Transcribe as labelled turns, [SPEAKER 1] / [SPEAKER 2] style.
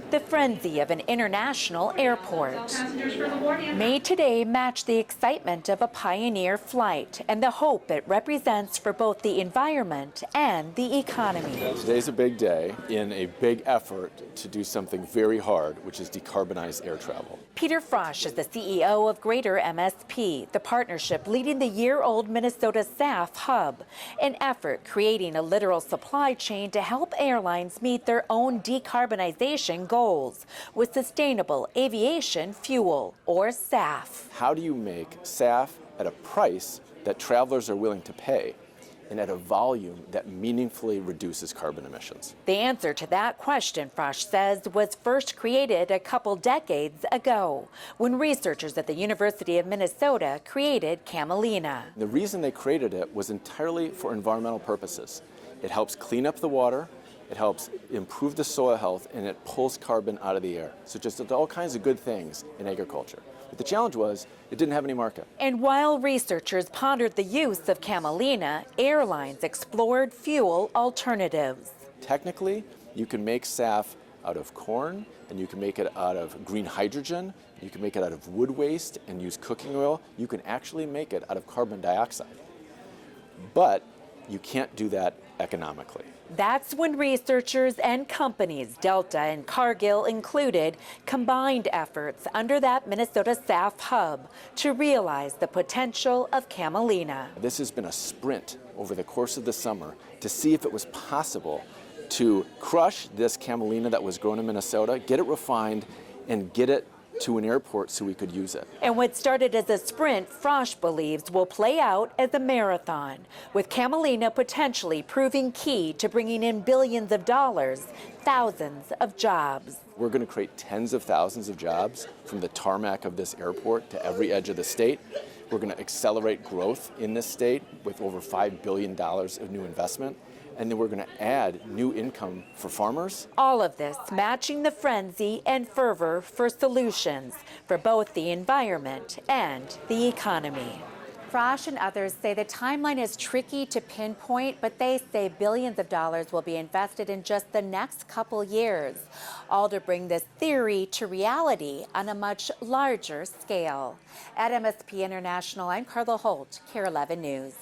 [SPEAKER 1] The frenzy of an international airport may today match the excitement of a pioneer flight and the hope it represents for both the environment and the economy.
[SPEAKER 2] Today's a big day in a big effort to do something very hard, which is decarbonize air travel.
[SPEAKER 1] Peter Frosch is the CEO of Greater MSP, the partnership leading the year-old Minnesota SAF hub, an effort creating a literal supply chain to help airlines meet their own decarbonization goals with sustainable aviation fuel, or SAF.
[SPEAKER 2] How do you make SAF at a price that travelers are willing to pay and at a volume that meaningfully reduces carbon emissions?
[SPEAKER 1] The answer to that question, Frosch says, was first created a couple decades ago when researchers at the University of Minnesota created Camelina.
[SPEAKER 2] The reason they created it was entirely for environmental purposes. It helps clean up the water, it helps improve the soil health, and it pulls carbon out of the air. So just all kinds of good things in agriculture. But the challenge was it didn't have any market.
[SPEAKER 1] And while researchers pondered the use of Camelina, airlines explored fuel alternatives.
[SPEAKER 2] Technically, you can make SAF out of corn, and you can make it out of green hydrogen, you can make it out of wood waste and use cooking oil. You can actually make it out of carbon dioxide. But you can't do that economically.
[SPEAKER 1] That's when researchers and companies, Delta and Cargill included, combined efforts under that Minnesota SAF hub to realize the potential of Camelina.
[SPEAKER 2] This has been a sprint over the course of the summer to see if it was possible to crush this Camelina that was grown in Minnesota, get it refined, and get it to an airport so we could use it.
[SPEAKER 1] And what started as a sprint, Frosch believes will play out as a marathon, with Camelina potentially proving key to bringing in billions of dollars, thousands of jobs.
[SPEAKER 2] We're going to create tens of thousands of jobs from the tarmac of this airport to every edge of the state. We're going to accelerate growth in this state with over $5 billion of new investment. And then we're going to add new income for farmers.
[SPEAKER 1] All of this matching the frenzy and fervor for solutions for both the environment and the economy. Frosch and others say the timeline is tricky to pinpoint, but they say billions of dollars will be invested in just the next couple years, all to bring this theory to reality on a much larger scale. At MSP International, I'm Carla Holt, KARE 11 News.